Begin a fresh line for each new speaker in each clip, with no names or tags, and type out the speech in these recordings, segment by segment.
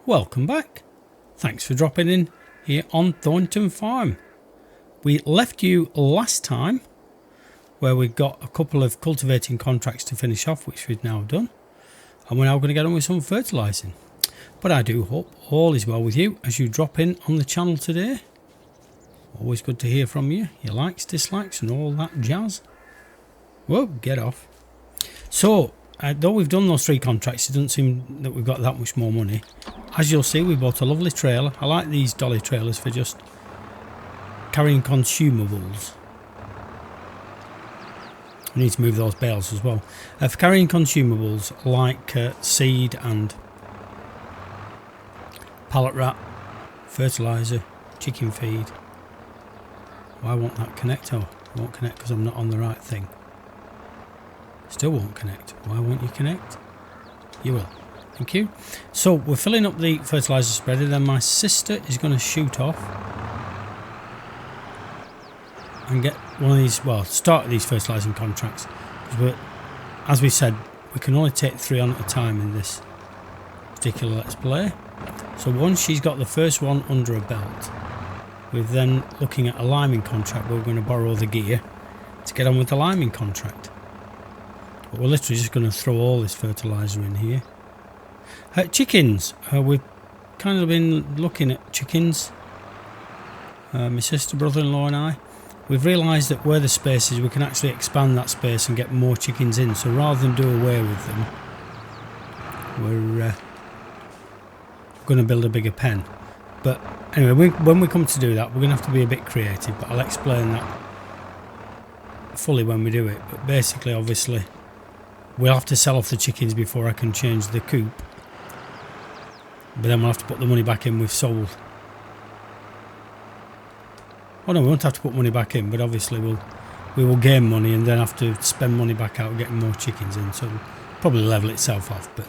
Welcome back. Thanks for dropping in here on Thornton Farm. We left you last time where we got a couple of cultivating contracts to finish off, which we've now done. And we're now going to get on with some fertilising. But I do hope all is well with you as you drop in on the channel today. Always good to hear from you. Your likes, dislikes and all that jazz. Whoa, get off. So, though we've done those 3 contracts, it doesn't seem that we've got that much more money. As you'll see, we bought a lovely trailer. I like these dolly trailers for just carrying consumables. We need to move those bales as well. For carrying consumables like seed and pallet wrap, fertiliser, chicken feed. Why won't that connect? Oh, it won't connect because I'm not on the right thing. Still won't connect. Why won't you connect? You will. Thank you. So we're filling up the fertiliser spreader. Then my sister is going to shoot off and get one of these, well, start these fertilising contracts. Because as we said, we can only take 3 on at a time in this particular Let's Play. So once she's got the first one under her belt, we're then looking at a liming contract where we're going to borrow the gear to get on with the liming contract. But we're literally just going to throw all this fertiliser in here. Chickens. We've kind of been looking at chickens. My sister, brother-in-law and I. We've realised that where the space is, we can actually expand that space and get more chickens in. So rather than do away with them, we're going to build a bigger pen. But anyway, when we come to do that, we're going to have to be a bit creative. But I'll explain that fully when we do it. But basically, obviously, we'll have to sell off the chickens before I can change the coop. But then we'll have to put the money back in we've sold. Oh no, we won't have to put money back in, but obviously we will gain money and then have to spend money back out getting more chickens in. So it'll probably level itself off, but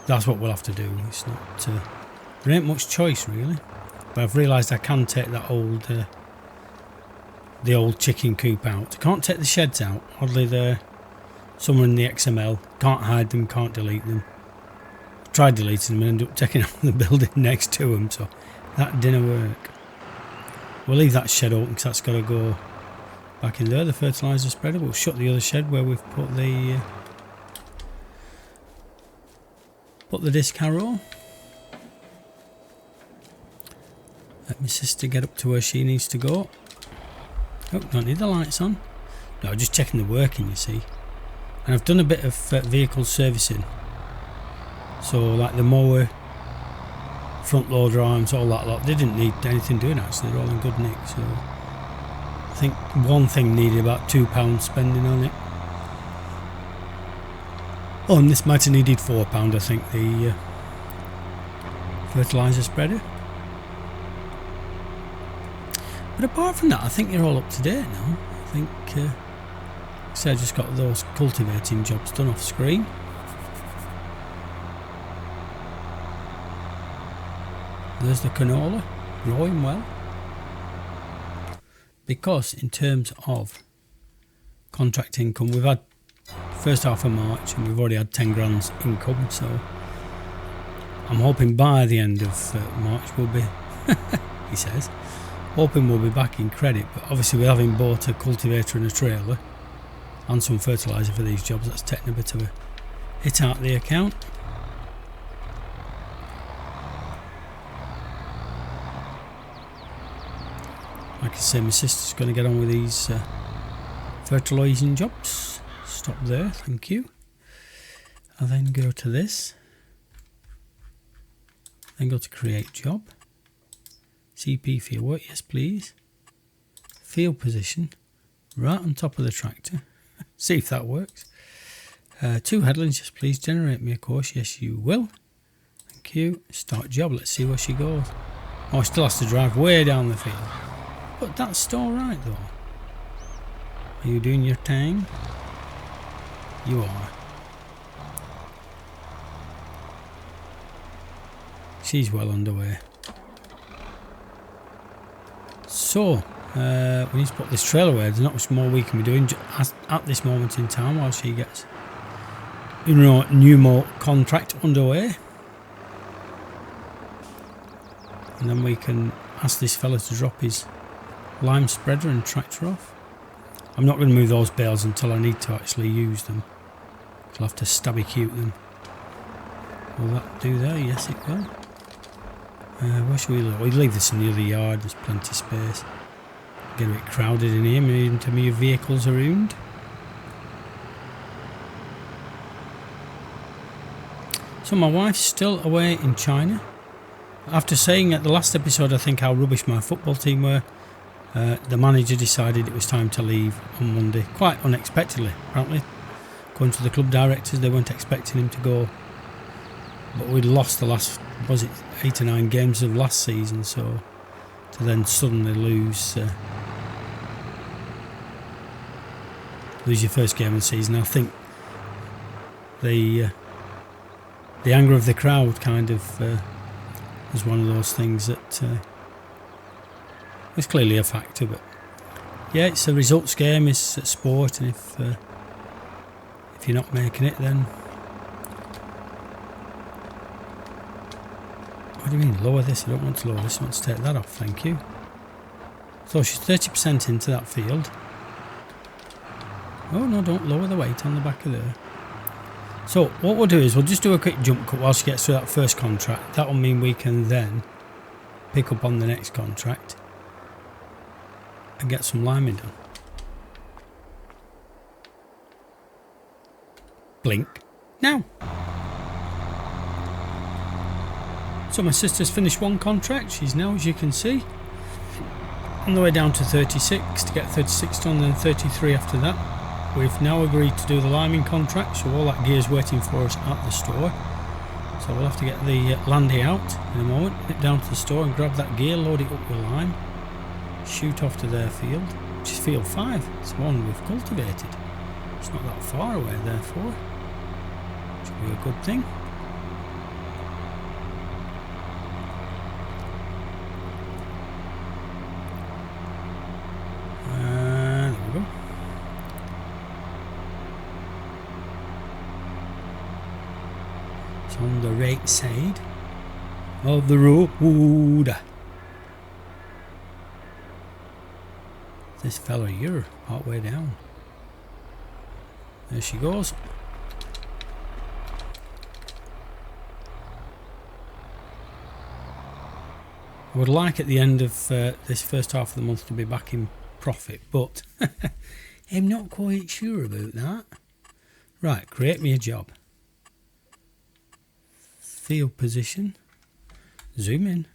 that's what we'll have to do. It's not there ain't much choice really. But I've realised I can take that the old chicken coop out. I can't take the sheds out. Oddly, they're somewhere in the XML. Can't hide them, can't delete them. Tried deleting them and ended up taking out the building next to them, so that didn't work. We'll leave that shed open because that's got to go back in there, the fertiliser spreader. We'll shut the other shed where we've put the disc harrow. Let my sister get up to where she needs to go. Oh, don't need the lights on. No, just checking the working, you see. And I've done a bit of vehicle servicing. So like the mower, front loader arms, all that lot, they didn't need anything doing actually, they're all in good nick. So I think one thing needed about £2 spending on it. Oh, and this might have needed £4, I think, the fertiliser spreader. But apart from that, I think you're all up to date now. I think, so I just got those cultivating jobs done off screen. There's the canola, growing well. Because in terms of contract income, we've had first half of March and we've already had 10 grand's income, so I'm hoping by the end of March we'll be, he says, hoping we'll be back in credit. But obviously with having bought a cultivator and a trailer and some fertiliser for these jobs, that's taken a bit of a hit out the account. Like I say, my sister's going to get on with these fertilising jobs. Stop there, thank you. I'll then go to this. Then go to create job. CP field work, yes please. Field position, right on top of the tractor. See if that works. 2 headlands, yes please. Generate me a course, yes you will. Thank you. Start job, let's see where she goes. Oh, she still has to drive way down the field. But that's still right though. Are you doing your thing? You are. She's well underway. So, we need to put this trailer away. There's not much more we can be doing at this moment in time while she gets new contract underway. and then we can ask this fella to drop his lime spreader and tractor off. I'm not going to move those bales until I need to actually use them. I'll have to stabby cute them. Will that do there? Yes, it will. Where should we leave? We'll leave this in the other yard. There's plenty of space. Get a bit crowded in here. Maybe to move vehicles around. So my wife's still away in China. After saying at the last episode, I think, how rubbish my football team were, the manager decided it was time to leave on Monday, quite unexpectedly, apparently. According to the club directors, they weren't expecting him to go. But we'd lost the last, was it 8 or 9 games of last season, so to then suddenly lose your first game of the season, I think the anger of the crowd kind of was one of those things that was clearly a factor. But yeah, it's a results game, it's a sport, and if you're not making it, then what do you mean lower this? I don't want to lower this, I want to take that off, thank you. So she's 30% into that field. Oh no, don't lower the weight on the back of there. So what we'll do is we'll just do a quick jump cut while she gets through that first contract. That will mean we can then pick up on the next contract and get some liming done. Blink now. So my sister's finished one contract. She's now, as you can see, on the way down to 36 to get 36 done, then 33 after that. We've now agreed to do the liming contract, so all that gear's waiting for us at the store. So we'll have to get the landy out in a moment, nip down to the store and grab that gear, load it up with lime, shoot off to their field, which is field 5. It's one we've cultivated. It's not that far away, therefore, which will be a good thing. There we go. It's on the right side of the road. This fella here, part way down. There she goes. I would like at the end of this first half of the month to be back in profit, but I'm not quite sure about that. Right, create me a job. Field position. Zoom in.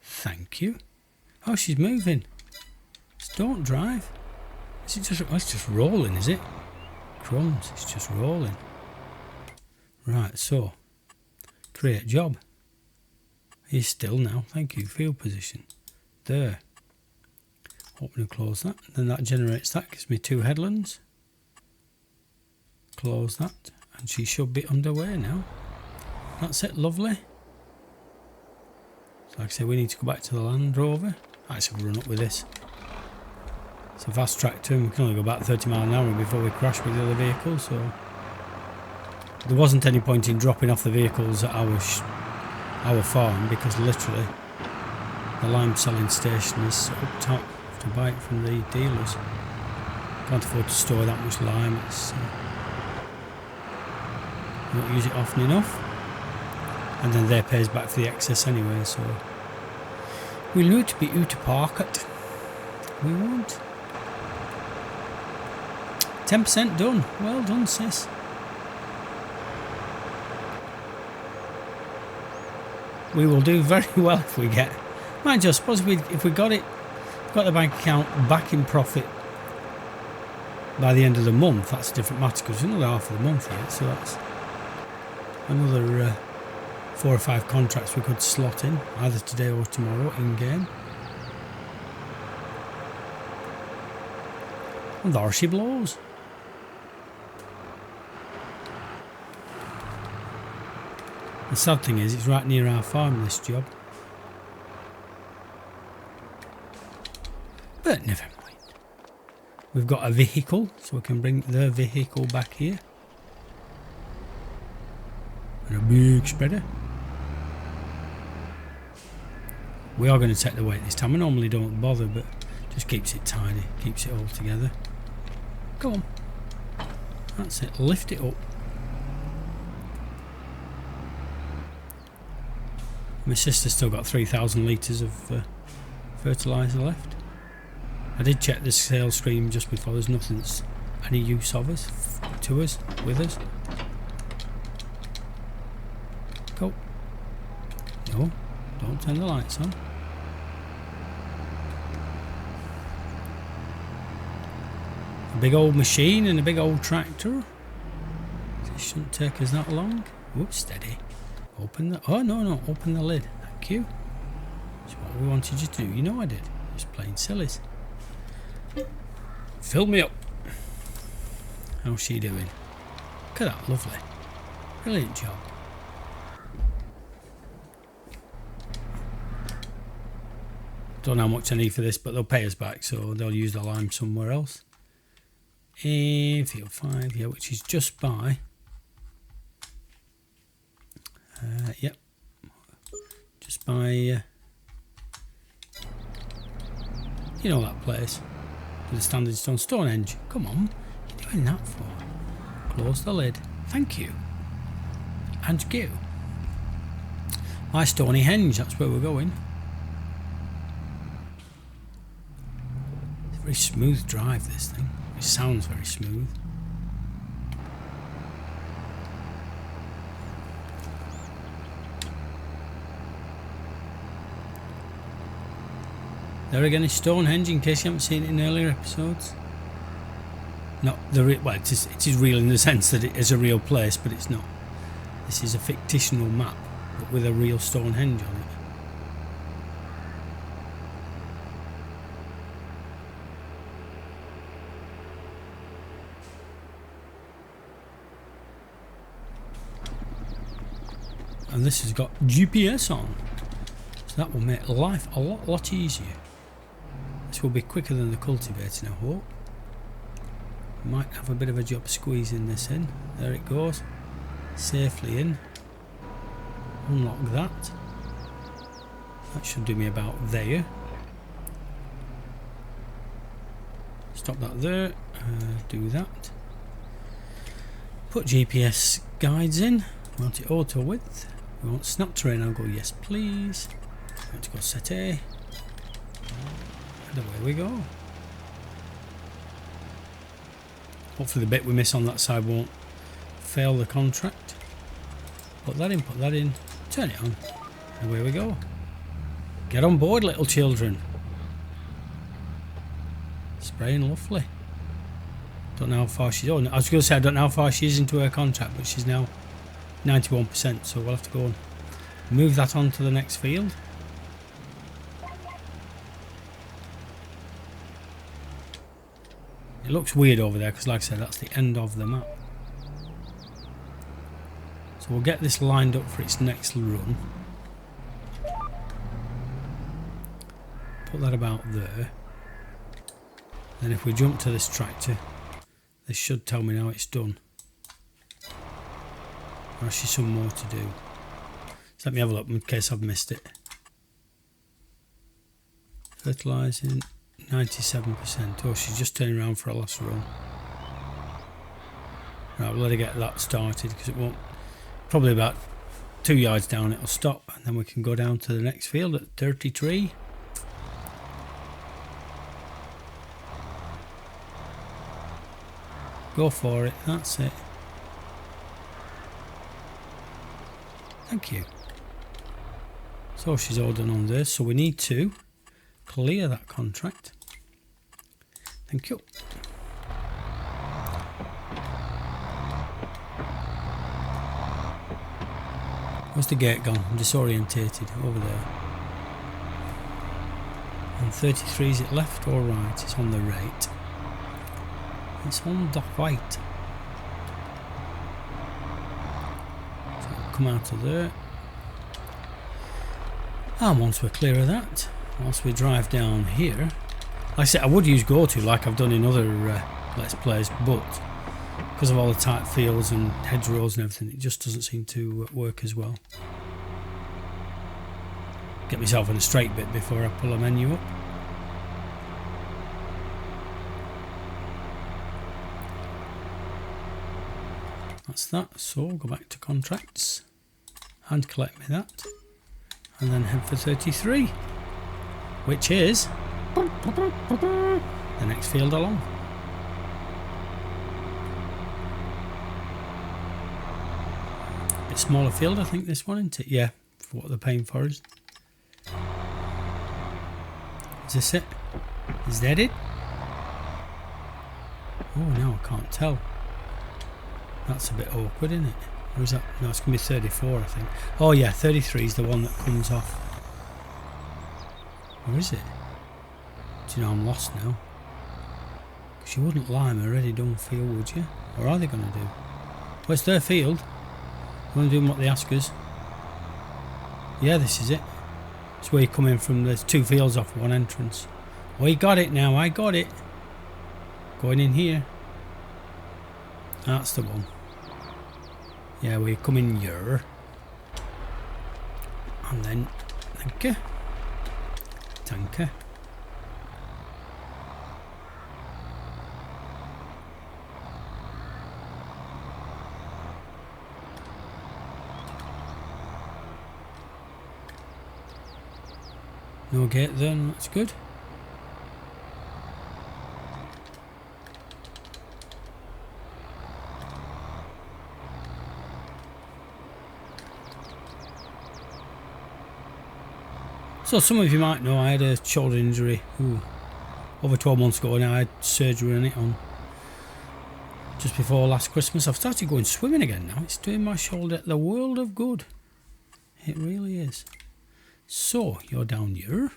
Thank you. Oh, she's moving. Don't drive. Is it just? Oh, it's just rolling, is it? Crumbs. It's just rolling. Right. So, create job. He's still now. Thank you. Field position. There. Open and close that. Then that generates that. Gives me 2 headlands. Close that, and she should be underway now. That's it. Lovely. So, like I say, we need to go back to the Land Rover. Actually, we'll run up with this. It's a fast track too, we can only go about 30 miles an hour before we crash with the other vehicles, so there wasn't any point in dropping off the vehicles at our farm, because literally the lime selling station is up top. Have to buy it from the dealers. Can't afford to store that much lime. It's don't use it often enough, and then they pays back for the excess anyway, so we'll need to be out to park it. We won't. 10% done. Well done, sis. We will do very well if we get. Mind you, I suppose if we got the bank account back in profit by the end of the month, that's a different matter, because it's another half of the month yet, so that's another 4 or 5 contracts we could slot in, either today or tomorrow in game. And there she blows. The sad thing is, it's right near our farm, this job. But never mind. We've got a vehicle, so we can bring the vehicle back here. And a big spreader. We are going to take the weight this time. I normally don't bother, but just keeps it tidy, keeps it all together. Go on. That's it. Lift it up. My sister's still got 3,000 litres of fertiliser left. I did check the sales screen just before. There's nothing that's any use of us, to us, with us. Go. No, don't turn the lights on. A big old machine and a big old tractor. This shouldn't take us that long. Whoops, steady. Open the... Oh, no, open the lid. Thank you. That's what we wanted you to do. You know I did. Just plain sillies. Fill me up. How's she doing? Look at that. Lovely. Brilliant job. Don't know how much I need for this, but they'll pay us back, so they'll use the lime somewhere else. In field 5, yeah, which is just by... yep. Just by... you know that place. With the standard Stonehenge. Come on. What are you doing that for? Close the lid. Thank you. And you. My Stonehenge, that's where we're going. It's a very smooth drive, this thing. It sounds very smooth. There again is Stonehenge, in case you haven't seen it in earlier episodes. Not the well, it is real in the sense that it is a real place, but it's not. This is a fictional map, but with a real Stonehenge on it. And this has got GPS on, so that will make life a lot easier. This will be quicker than the cultivating, I hope. Might have a bit of a job squeezing this in. There it goes. Safely in. Unlock that. That should do me about there. Stop that there. Do that. Put GPS guides in. We want it auto width. We want snap terrain. I'll go yes please. We want to go set A. And away we go. Hopefully the bit we miss on that side won't fail the contract. Put that in, turn it on, and away we go. Get on board, little children. Spraying lovely. Don't know how far she's on. I was going to say I don't know how far she is into her contract, but she's now 91%, so we'll have to go and move that on to the next field. It looks weird over there because, like I said, that's the end of the map. So we'll get this lined up for its next run. Put that about there. Then if we jump to this tractor, this should tell me now it's done. Or actually some more to do. So let me have a look in case I've missed it. Fertilising. 97%. Oh, she's just turning around for a last run. Right, we'll let her get that started because it won't. Probably about 2 yards down it'll stop, and then we can go down to the next field at 33. Go for it, that's it. Thank you. So she's all done on this, so we need to clear that contract. Thank you. Where's the gate gone? I'm disorientated. Over there. And 33, is it left or right? It's on the right. It's on the right. So we'll come out of there. And once we're clear of that, once we drive down here, like I said, I would use GoTo like I've done in other Let's Plays, but because of all the tight fields and hedgerows and everything, it just doesn't seem to work as well. get myself on a straight bit before I pull a menu up. That's that. So go back to contracts and collect me that, and then head for 33, which is the next field along. Bit smaller field, I think, this one, isn't it? Yeah, for what they're paying for us. Is this it? Is that it? Oh no, I can't tell. That's a bit awkward, isn't it? Or is that? No, it's going to be 34, I think. Oh yeah, 33 is the one that comes off. Or is it? Do you know, I'm lost now. Because you wouldn't lime a ready done field, would you? Or are they going to do? Well, it's their field. They're going to do what they ask us. Yeah, this is it. It's where you come in from. There's two fields off one entrance. We got it now. I got it. Going in here. That's the one. Yeah, we come in here. And then tanker. Tanker. No gate then, that's good. So some of you might know I had a shoulder injury over 12 months ago, and I had surgery on it on just before last Christmas. I've started going swimming again now. It's doing my shoulder the world of good. It really is. So you're down here.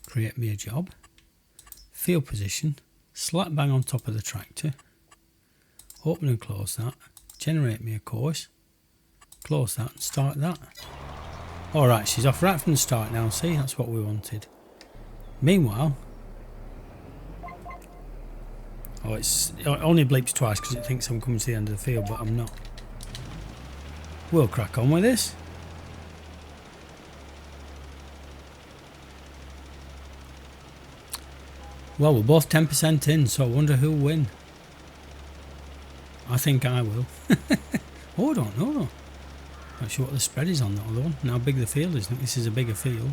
Create me a job. Field position. Slap bang on top of the tractor. Open and close that. Generate me a course. Close that and start that. Alright, she's off right from the start now. See, that's what we wanted. Meanwhile, it only bleeps twice because it thinks I'm coming to the end of the field, but I'm not. We'll crack on with this. Well, we're both 10% in, so I wonder who'll win. I think I will. Hold on, hold on. Not sure what the spread is on that other one, and how big the field is. I think this is a bigger field.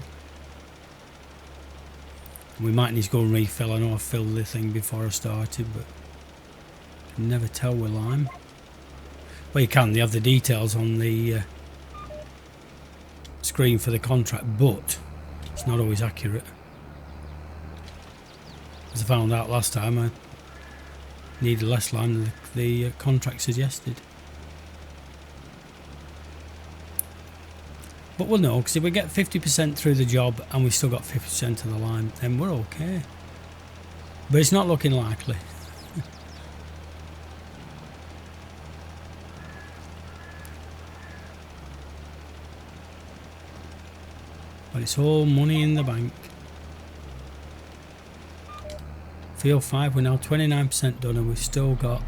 We might need to go and refill. I know I filled the thing before I started, but I can never tell with lime. Well, you can. They have the details on the screen for the contract, but it's not always accurate. As I found out last time, I needed less lime than the contract suggested. But we'll know, because if we get 50% through the job and we still got 50% of the lime, then we're okay. But it's not looking likely. But it's all money in the bank. Field 5, we're now 29% done, and we've still got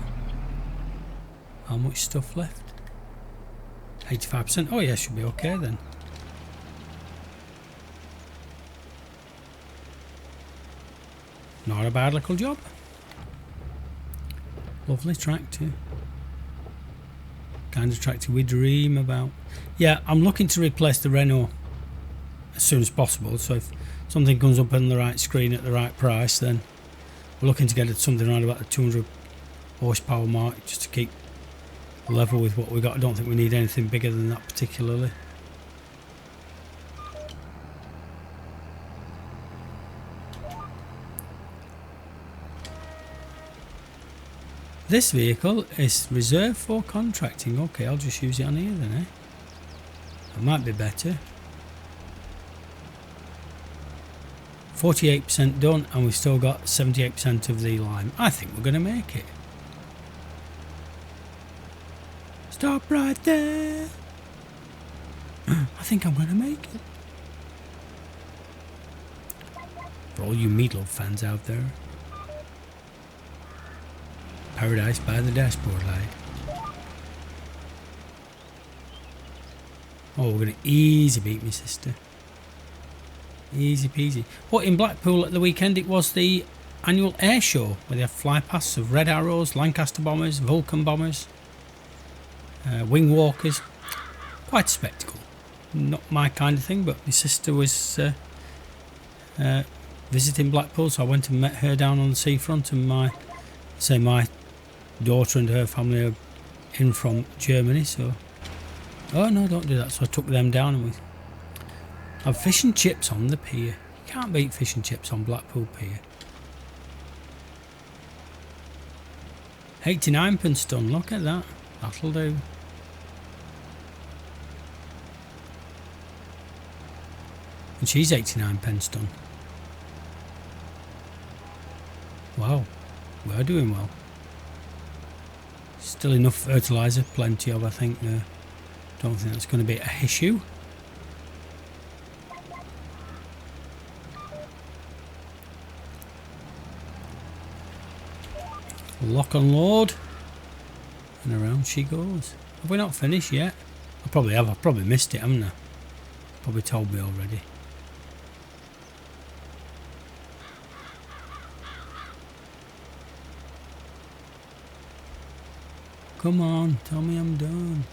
how much stuff left? 85%. Oh yeah, should be okay then. Not a bad little job. Lovely tractor. Kind of tractor we dream about. Yeah, I'm looking to replace the Renault as soon as possible. So if something comes up on the right screen at the right price, then we're looking to get something around about the 200 horsepower mark, just to keep level with what we got. I don't think we need anything bigger than that particularly. This vehicle is reserved for contracting. Okay, I'll just use it on here then, eh? That might be better. 48% done, and we've still got 78% of the lime. I think we're going to make it. Stop right there. I think I'm going to make it. For all you Meatloaf fans out there. Paradise by the dashboard light. Oh, we're going to easy beat me sister. Easy peasy. But in Blackpool at the weekend, it was the annual air show where they have fly pasts of Red Arrows, Lancaster bombers, Vulcan bombers, wing walkers. Quite a spectacle. Not my kind of thing, but my sister was visiting Blackpool, so I went and met her down on the seafront, and my daughter and her family are in from Germany, so oh no, don't do that. So I took them down and we have fish and chips on the pier. You can't beat fish and chips on Blackpool Pier. 89p done, look at that. That'll do. And she's 89p done. Wow, we're doing well. Still enough fertiliser, plenty of, I think. Don't think that's going to be an issue. Lock and load, and around she goes. Have we not finished yet? I probably have. I've probably missed it, haven't I? Probably told me already. Come on, tell me I'm done.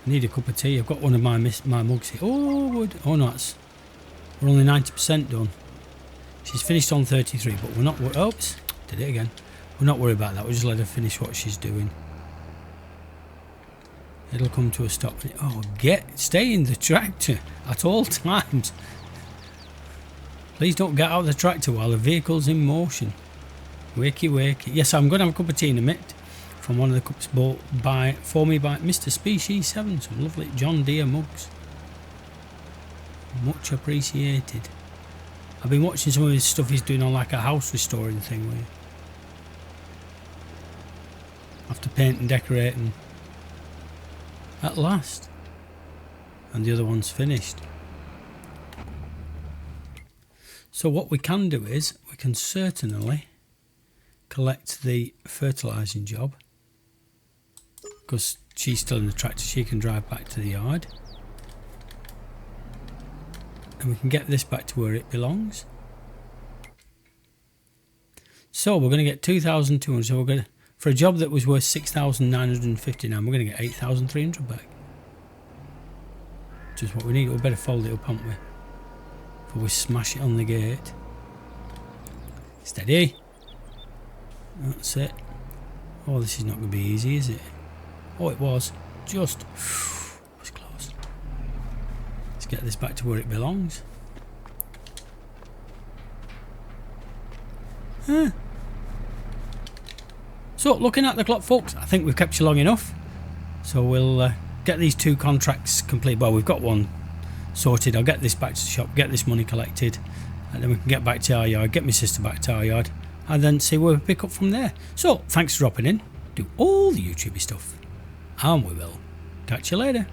I need a cup of tea. I've got one of my mugs here. Oh, oh no, we're only 90% done. She's finished on 33, but we're not. Oops, did it again. We're not worried about that. We'll just let her finish what she's doing. It'll come to a stop. Oh, stay in the tractor at all times. Please don't get out of the tractor while the vehicle's in motion. Wakey, wakey. Yes, I'm going to have a cup of tea in a minute from one of the cups bought for me by Mr. Species 7. Some lovely John Deere mugs. Much appreciated. I've been watching some of his stuff he's doing on like a house restoring thing where you have to paint and decorate, and at last. And the other one's finished. So what we can do is we can certainly collect the fertilising job, because she's still in the tractor. She can drive back to the yard, and we can get this back to where it belongs. So we're going to get 2,200. So we're going to, for a job that was worth 6,959, we're going to get 8,300 back. Which is what we need. We better fold it up, haven't we? Before we smash it on the gate. Steady. That's it. Oh, this is not going to be easy, is it? Oh, it was. Just. It was close. Let's get this back to where it belongs. So, looking at the clock, folks, I think we've kept you long enough. So we'll get these two contracts complete. Well, we've got one sorted. I'll get this back to the shop, get this money collected, and then we can get back to our yard, get my sister back to our yard, and then see where we pick up from there. So, thanks for dropping in. Do all the YouTubey stuff, and we will catch you later.